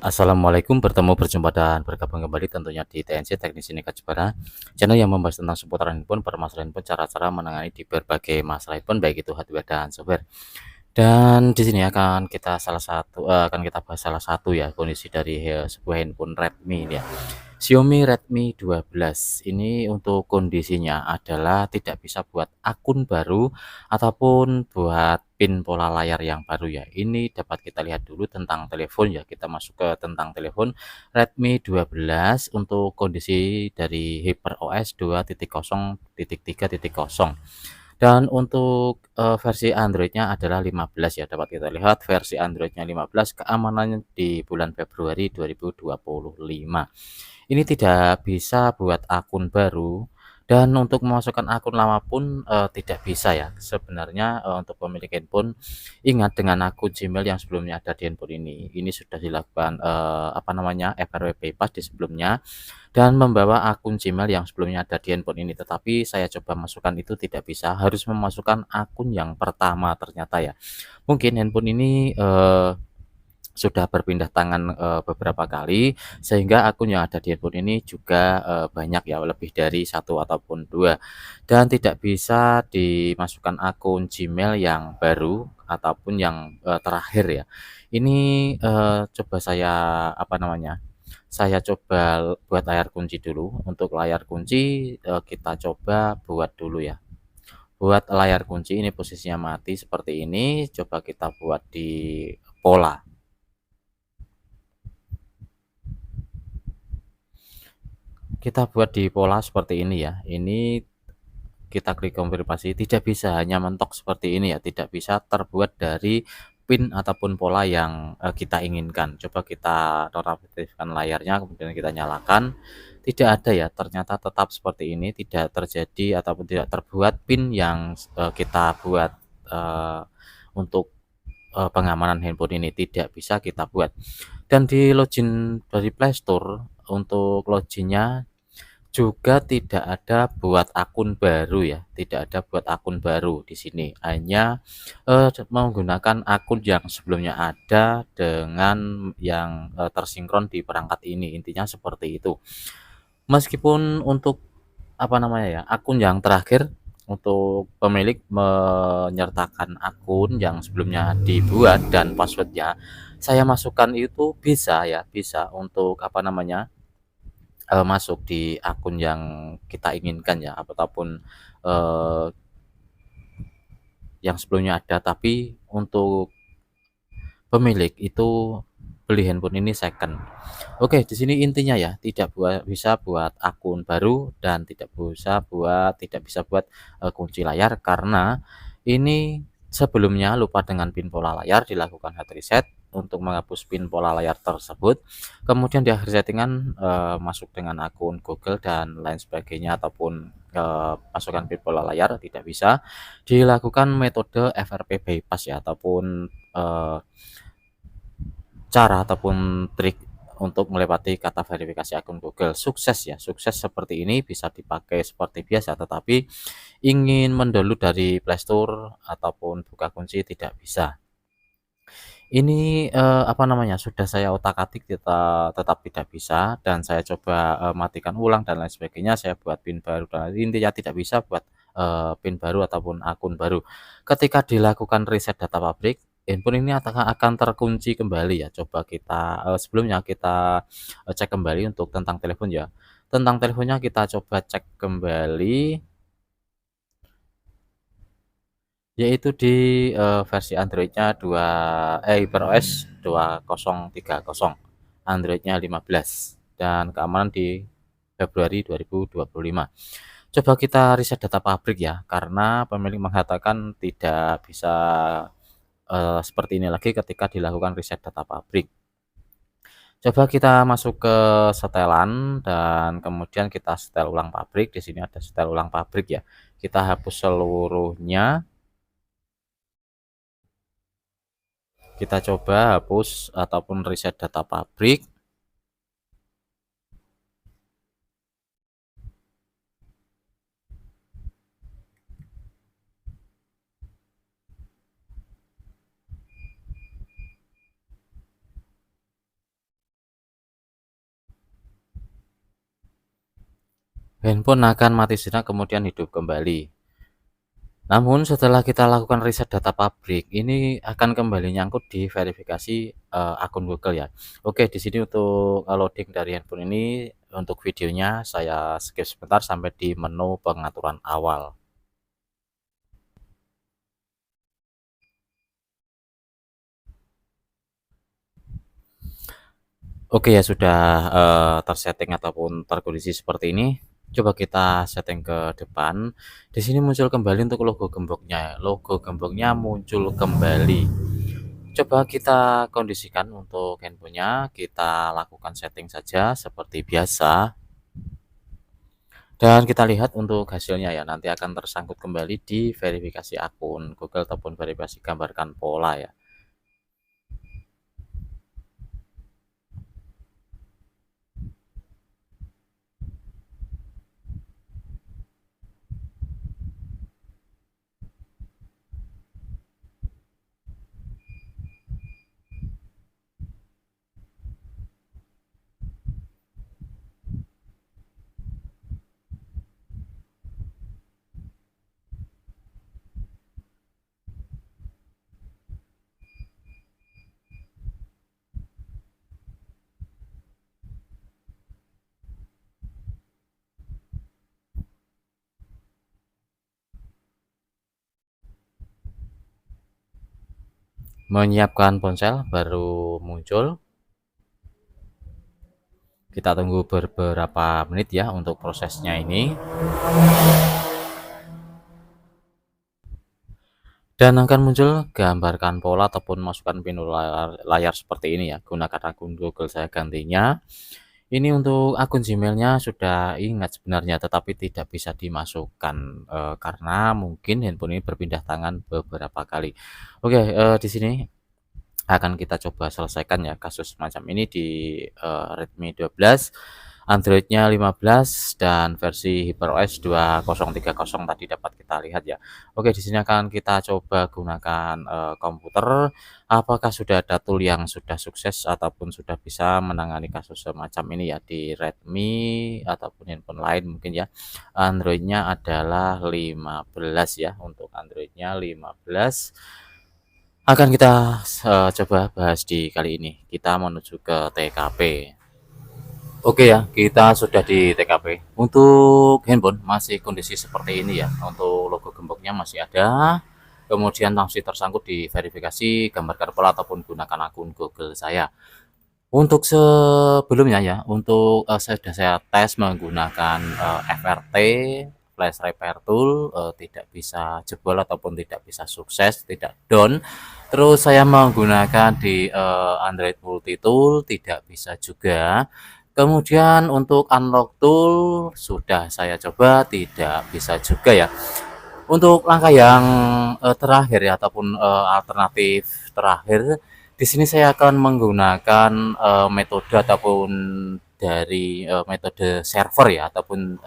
Assalamualaikum, berjumpa dan bergabung kembali tentunya di TNC Teknisi Nika Jepara, channel yang membahas tentang seputaran handphone, permasalahan handphone, cara-cara menangani di berbagai masalah handphone, baik itu hardware dan software. Dan di sini akan kita bahas salah satu ya kondisi dari sebuah handphone Redmi ini ya. Xiaomi Redmi 12 ini untuk kondisinya adalah tidak bisa buat akun baru ataupun buat pin pola layar yang baru ya. Ini dapat kita lihat dulu tentang telepon ya. Kita masuk ke tentang telepon Redmi 12 untuk kondisi dari HyperOS 2.0.3.0. Dan untuk versi Android-nya adalah 15 ya. Dapat kita lihat versi Android-nya 15, keamanannya di bulan Februari 2025. Ini tidak bisa buat akun baru dan untuk memasukkan akun lama pun tidak bisa ya. Sebenarnya untuk pemilik handphone ingat dengan akun Gmail yang sebelumnya ada di handphone ini. Ini sudah dilakukan FRP bypass di sebelumnya dan membawa akun Gmail yang sebelumnya ada di handphone ini. Tetapi saya coba masukkan itu tidak bisa, harus memasukkan akun yang pertama ternyata ya. Mungkin handphone ini sudah berpindah tangan beberapa kali sehingga akun yang ada di handphone ini juga banyak ya, lebih dari satu ataupun dua, dan tidak bisa dimasukkan akun Gmail yang baru ataupun yang terakhir ya. Ini coba saya coba buat layar kunci dulu. Untuk layar kunci kita coba buat dulu ya. Buat layar kunci ini posisinya mati seperti ini, coba kita buat di pola. Kita buat di pola seperti ini ya. Ini kita klik konfirmasi, tidak bisa, hanya mentok seperti ini ya, tidak bisa terbuat dari pin ataupun pola yang kita inginkan. Coba kita nonaktifkan layarnya, kemudian kita nyalakan, tidak ada ya, ternyata tetap seperti ini, tidak terjadi ataupun tidak terbuat pin yang kita buat untuk pengamanan handphone ini, tidak bisa kita buat. Dan di login dari Play Store, untuk loginnya juga tidak ada buat akun baru ya, tidak ada buat akun baru di sini. Hanya menggunakan akun yang sebelumnya ada dengan yang tersinkron di perangkat ini. Intinya seperti itu. Meskipun untuk akun yang terakhir, untuk pemilik menyertakan akun yang sebelumnya dibuat dan passwordnya saya masukkan itu bisa ya, bisa untuk masuk di akun yang kita inginkan ya, ataupun eh, yang sebelumnya ada, tapi untuk pemilik itu beli handphone ini second. Oke, di sini intinya ya, bisa buat akun baru dan tidak bisa buat kunci layar karena ini sebelumnya lupa dengan pin pola layar, dilakukan hard reset untuk menghapus pin pola layar tersebut. Kemudian di akhir settingan masuk dengan akun Google dan lain sebagainya ataupun masukkan pin pola layar tidak bisa. Dilakukan metode FRP bypass ya, ataupun cara ataupun trik untuk melewati kata verifikasi akun Google. Sukses ya, sukses seperti ini bisa dipakai seperti biasa, tetapi ingin mendownload dari Play Store ataupun buka kunci tidak bisa. Ini sudah saya otak-atik tetap tidak bisa, dan saya coba matikan ulang dan lain sebagainya, saya buat PIN baru dan intinya tidak bisa buat PIN baru ataupun akun baru. Ketika dilakukan reset data pabrik, handphone ini akan terkunci kembali ya. Coba kita sebelumnya kita cek kembali untuk tentang telepon ya. Tentang teleponnya kita coba cek kembali, yaitu di versi Android-nya HyperOS 2030, Android-nya 15, dan keamanan di Februari 2025. Coba kita riset data pabrik ya, karena pemilik mengatakan tidak bisa seperti ini lagi ketika dilakukan riset data pabrik. Coba kita masuk ke setelan dan kemudian kita setel ulang pabrik. Di sini ada setel ulang pabrik ya. Kita hapus seluruhnya. Kita coba hapus ataupun reset data pabrik. handphone akan mati sejenak kemudian hidup kembali. Namun setelah kita lakukan riset data pabrik, ini akan kembali nyangkut di verifikasi akun Google ya. Oke, di sini untuk loading dari handphone ini untuk videonya saya skip sebentar sampai di menu pengaturan awal. Oke ya sudah tersetting ataupun terkondisi seperti ini. Coba kita setting ke depan. Di sini muncul kembali untuk logo gemboknya. Logo gemboknya muncul kembali. Coba kita kondisikan untuk handphonenya, kita lakukan setting saja seperti biasa. Dan kita lihat untuk hasilnya ya, nanti akan tersangkut kembali di verifikasi akun Google ataupun verifikasi gambarkan pola ya. Menyiapkan ponsel baru muncul. Kita tunggu beberapa menit ya untuk prosesnya ini. Dan akan muncul gambarkan pola ataupun masukkan pin layar seperti ini ya. Gunakan akun Google saya gantinya. Ini untuk akun Gmailnya sudah ingat sebenarnya, tetapi tidak bisa dimasukkan karena mungkin handphone ini berpindah tangan beberapa kali. Oke, di sini akan kita coba selesaikan ya kasus semacam ini di Redmi 12, Androidnya 15 dan versi HyperOS 2030 tadi dapat kita lihat ya. Oke, di sini akan kita coba gunakan komputer. Apakah sudah ada tool yang sudah sukses ataupun sudah bisa menangani kasus semacam ini ya di Redmi ataupun handphone lain mungkin ya. Androidnya adalah 15 ya, untuk Androidnya 15. Akan kita coba bahas di kali ini. Kita menuju ke TKP. Oke ya, kita sudah di TKP. Untuk handphone masih kondisi seperti ini ya. Untuk logo gemboknya masih ada. Kemudian masih tersangkut di verifikasi gambar karpel ataupun gunakan akun Google saya. Untuk sebelumnya ya, untuk sudah saya tes menggunakan FRT Flash Repair Tool, tidak bisa jebol ataupun tidak bisa sukses, tidak down. Terus saya menggunakan di Android Multi Tool, tidak bisa juga. Kemudian untuk Unlock Tool sudah saya coba, tidak bisa juga ya. Untuk langkah yang terakhir ya ataupun alternatif terakhir, di sini saya akan menggunakan metode ataupun dari metode server ya ataupun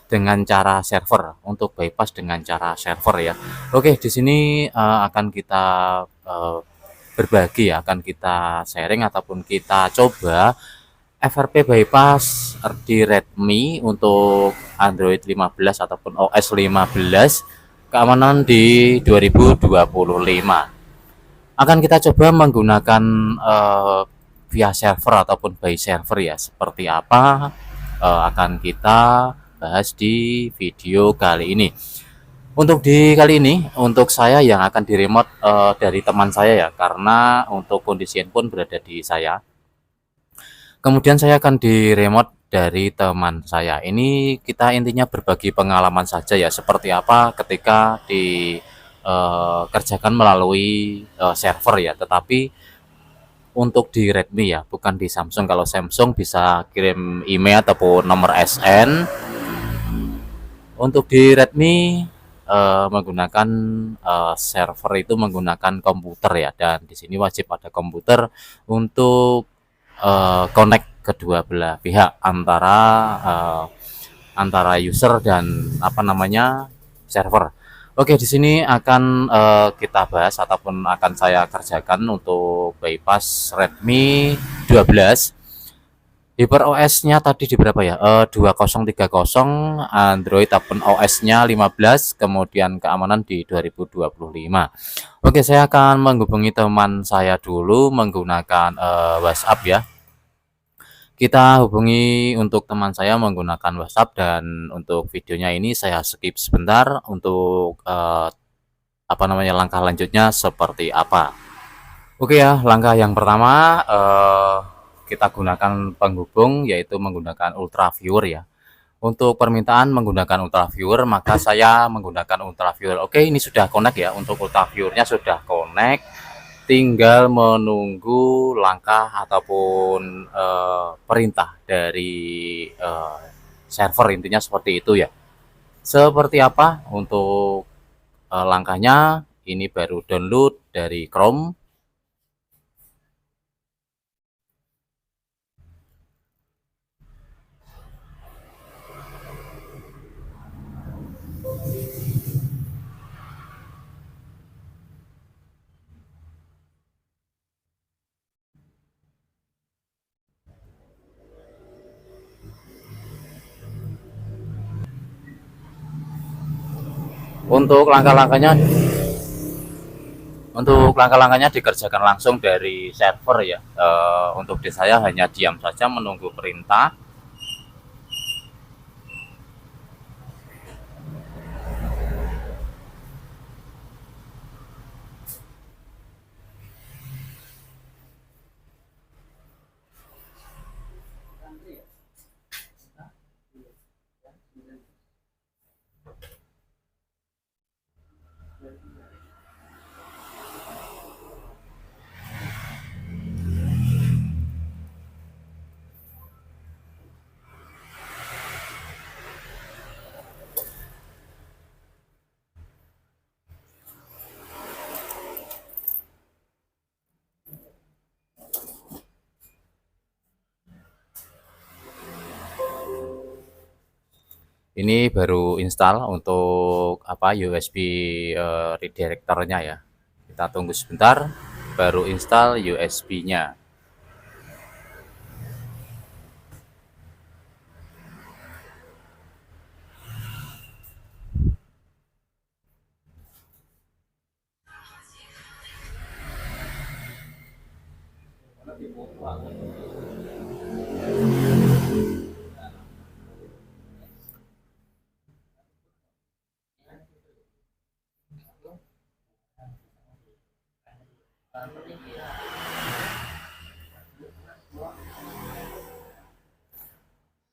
dengan cara server untuk bypass dengan cara server ya. Oke, di sini akan kita berbagi ya, akan kita sharing ataupun kita coba FRP bypass di Redmi untuk Android 15 ataupun OS 15 keamanan di 2025. Akan kita coba menggunakan via server ataupun by server ya. Seperti apa akan kita bahas di video kali ini. Untuk di kali ini, untuk saya yang akan di remote dari teman saya ya, karena untuk kondisi handphone berada di saya. Kemudian saya akan di remote dari teman saya. Ini kita intinya berbagi pengalaman saja ya, seperti apa ketika dikerjakan melalui server ya. Tetapi untuk di Redmi ya, bukan di Samsung. Kalau Samsung bisa kirim email ataupun nomor SN. Untuk di Redmi menggunakan server itu menggunakan komputer ya, dan di sini wajib ada komputer untuk connect kedua belah pihak antara user dan apa namanya server. Oke, di sini akan kita bahas ataupun akan saya kerjakan untuk bypass Redmi 12. HyperOS-nya tadi di berapa ya? 2030, Android ataupun OS-nya 15, kemudian keamanan di 2025. Oke, saya akan menghubungi teman saya dulu menggunakan WhatsApp ya. Kita hubungi untuk teman saya menggunakan WhatsApp, dan untuk videonya ini saya skip sebentar untuk apa namanya, langkah lanjutnya seperti apa. Oke ya, langkah yang pertama kita gunakan penghubung yaitu menggunakan ultraviewer ya. Untuk permintaan menggunakan ultraviewer, maka saya menggunakan ultraviewer. Oke, ini sudah connect ya. Untuk ultraviewernya sudah connect, tinggal menunggu langkah ataupun perintah dari server, intinya seperti itu ya. Seperti apa untuk langkahnya? Ini baru download dari Chrome. Untuk langkah-langkahnya dikerjakan langsung dari server ya. Untuk di saya hanya diam saja menunggu perintah. Ini baru install untuk apa, USB redirectornya ya. Kita tunggu sebentar, baru install USB-nya.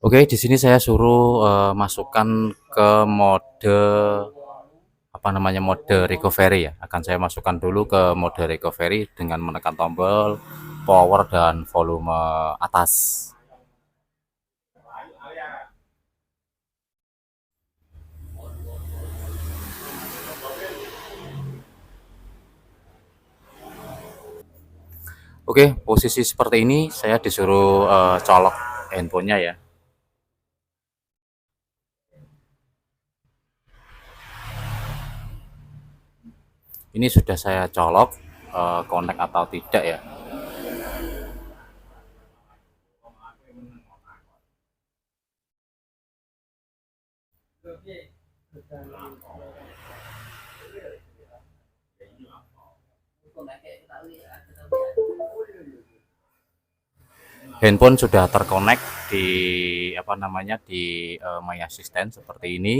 Oke, di sini saya suruh masukkan ke mode apa namanya, mode recovery ya. Akan saya masukkan dulu ke mode recovery dengan menekan tombol power dan volume atas. Oke, posisi seperti ini saya disuruh colok handphonenya ya. Ini sudah saya colok, connect atau tidak ya. Handphone sudah terkonek di apa namanya, di My Assistant seperti ini.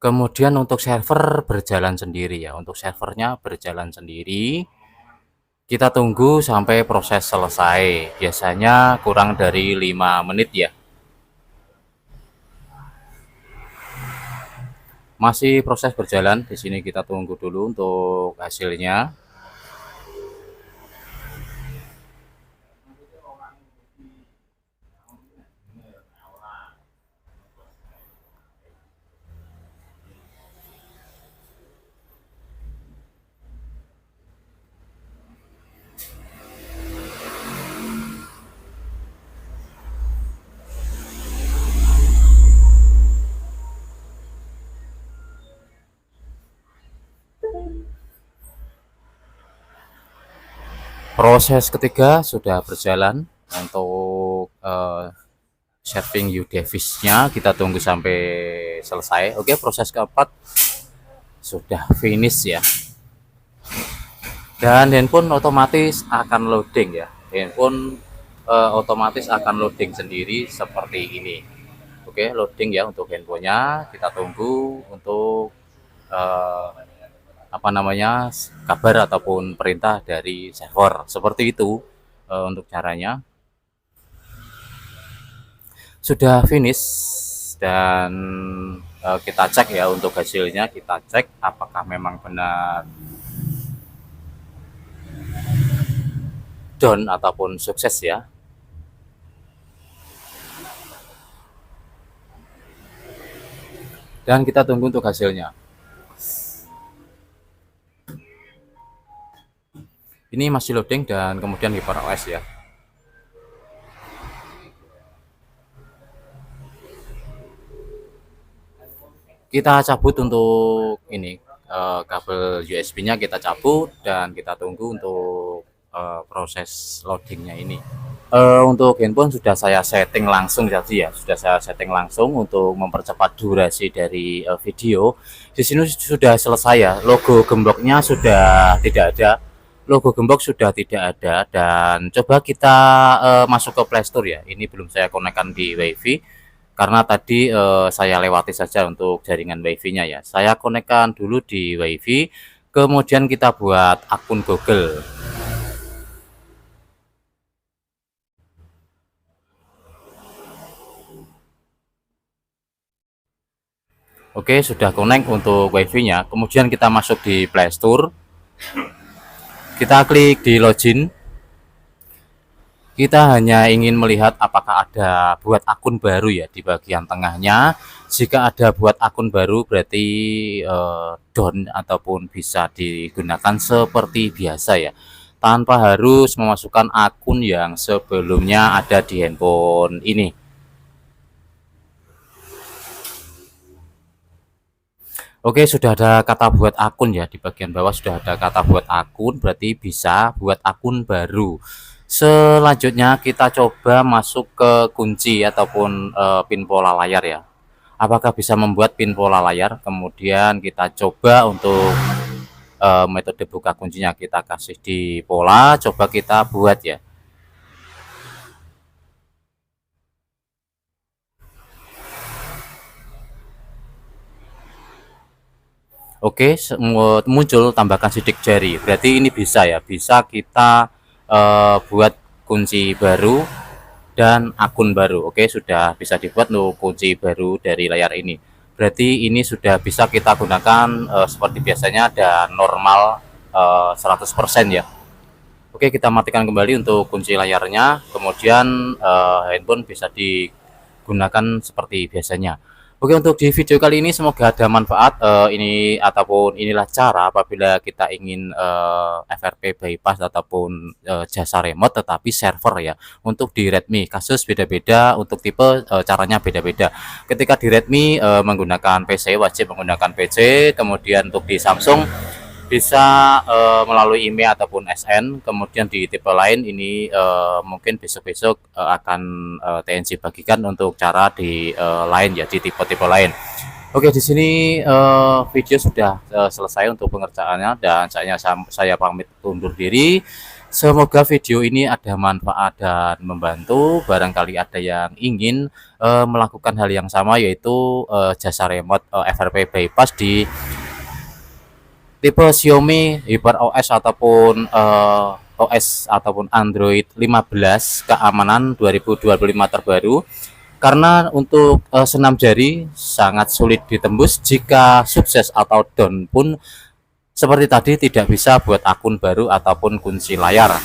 Kemudian untuk server berjalan sendiri ya. Untuk servernya berjalan sendiri. Kita tunggu sampai proses selesai. Biasanya kurang dari 5 menit ya. Masih proses berjalan. Di sini kita tunggu dulu untuk hasilnya. Proses ketiga sudah berjalan. Untuk serving UDevice-nya kita tunggu sampai selesai. Oke, proses keempat sudah finish ya. Dan handphone otomatis akan loading ya. Handphone otomatis akan loading sendiri seperti ini. Oke, loading ya untuk handphonenya. Kita tunggu untuk eh, apa namanya, kabar ataupun perintah dari server. Seperti itu untuk caranya. Sudah finish dan kita cek ya untuk hasilnya, kita cek apakah memang benar down ataupun sukses ya. Dan kita tunggu untuk hasilnya. Ini masih loading dan kemudian HyperOS ya. Kita cabut untuk ini kabel USB-nya kita cabut dan kita tunggu untuk proses loadingnya ini. Untuk handphone sudah saya setting langsung jadi ya, sudah saya setting langsung untuk mempercepat durasi dari video. Di sini sudah selesai ya, logo gemboknya sudah tidak ada, logo gembok sudah tidak ada. Dan coba kita masuk ke Play Store ya. Ini belum saya konekkan di WiFi karena tadi saya lewati saja untuk jaringan WiFi-nya ya. Saya konekkan dulu di WiFi, kemudian kita buat akun Google. Oke, sudah connect untuk WiFi-nya. Kemudian kita masuk di Play Store. Kita klik di login. Kita hanya ingin melihat apakah ada buat akun baru ya di bagian tengahnya. Jika ada buat akun baru berarti down ataupun bisa digunakan seperti biasa ya, tanpa harus memasukkan akun yang sebelumnya ada di handphone ini. Oke, sudah ada kata buat akun ya, di bagian bawah sudah ada kata buat akun, berarti bisa buat akun baru. Selanjutnya kita coba masuk ke kunci ataupun pin pola layar ya. Apakah bisa membuat pin pola layar? Kemudian kita coba untuk metode buka kuncinya, kita kasih di pola, coba kita buat ya. Oke, muncul tambahkan sidik jari. Berarti ini bisa ya, bisa kita buat kunci baru dan akun baru. Oke, sudah bisa dibuat untuk kunci baru dari layar ini. Berarti ini sudah bisa kita gunakan seperti biasanya dan normal 100% ya. Oke, kita matikan kembali untuk kunci layarnya. Kemudian handphone bisa digunakan seperti biasanya. Oke, untuk di video kali ini semoga ada manfaat ini ataupun inilah cara apabila kita ingin FRP bypass ataupun jasa remote tetapi server ya. Untuk di Redmi kasus beda-beda, untuk tipe caranya beda-beda. Ketika di Redmi menggunakan PC, wajib menggunakan PC, kemudian untuk di Samsung bisa melalui email ataupun SN. Kemudian di tipe lain ini mungkin besok-besok akan TNC bagikan untuk cara di lain ya, di tipe-tipe lain. Oke, di sini video sudah selesai untuk pengerjaannya dan saya pamit undur diri. Semoga video ini ada manfaat dan membantu. Barangkali ada yang ingin melakukan hal yang sama, yaitu jasa remote FRP bypass di tipe Xiaomi HyperOS ataupun OS ataupun Android 15 keamanan 2025 terbaru. Karena untuk senam jari sangat sulit ditembus, jika sukses atau down pun seperti tadi tidak bisa buat akun baru ataupun kunci layar.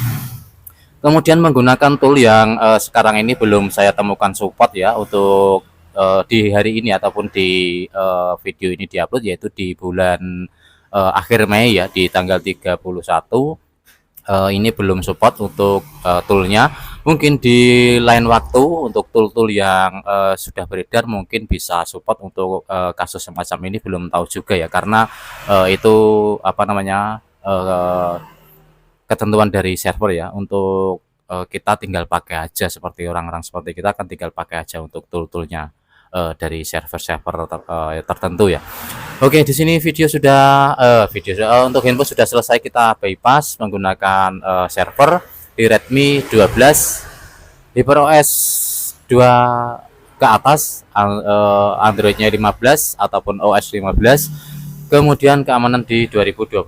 Kemudian menggunakan tool yang sekarang ini belum saya temukan support ya untuk di hari ini ataupun di video ini diupload, yaitu di bulan akhir Mei ya, di tanggal 31. Ini belum support untuk toolnya. Mungkin di lain waktu untuk tool-tool yang sudah beredar mungkin bisa support. Untuk kasus semacam ini belum tahu juga ya, karena itu apa namanya ketentuan dari server ya. Untuk kita tinggal pakai aja seperti orang-orang seperti kita kan tinggal pakai aja untuk tool-toolnya dari server-server tertentu ya. Oke, di sini video sudah untuk info sudah selesai, kita bypass menggunakan server di Redmi 12, HyperOS 2 ke atas, Androidnya 15 ataupun OS 15, kemudian keamanan di 2025.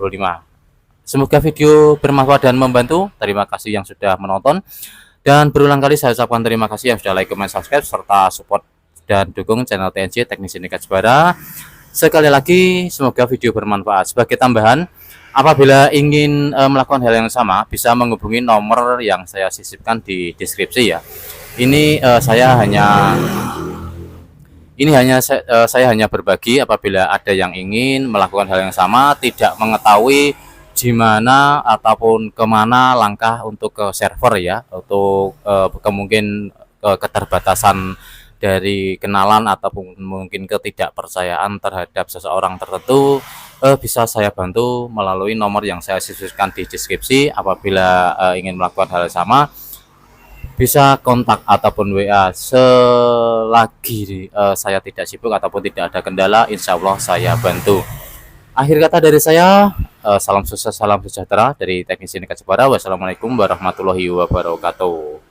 Semoga video bermanfaat dan membantu. Terima kasih yang sudah menonton, dan berulang kali saya ucapkan terima kasih yang sudah like, comment, subscribe, serta support dan dukung channel TNC Teknisi Niket Jepara. Sekali lagi, semoga video bermanfaat. Sebagai tambahan, apabila ingin melakukan hal yang sama, bisa menghubungi nomor yang saya sisipkan di deskripsi ya. Ini saya hanya berbagi apabila ada yang ingin melakukan hal yang sama, tidak mengetahui di mana ataupun kemana langkah untuk ke server ya, untuk kemungkinan keterbatasan dari kenalan ataupun mungkin ketidakpercayaan terhadap seseorang tertentu, bisa saya bantu melalui nomor yang saya sisipkan di deskripsi. Apabila ingin melakukan hal yang sama, bisa kontak ataupun WA selagi saya tidak sibuk ataupun tidak ada kendala, insya Allah saya bantu. Akhir kata dari saya, salam sukses, salam sejahtera dari Teknisi Niket Jepara. Wassalamualaikum warahmatullahi wabarakatuh.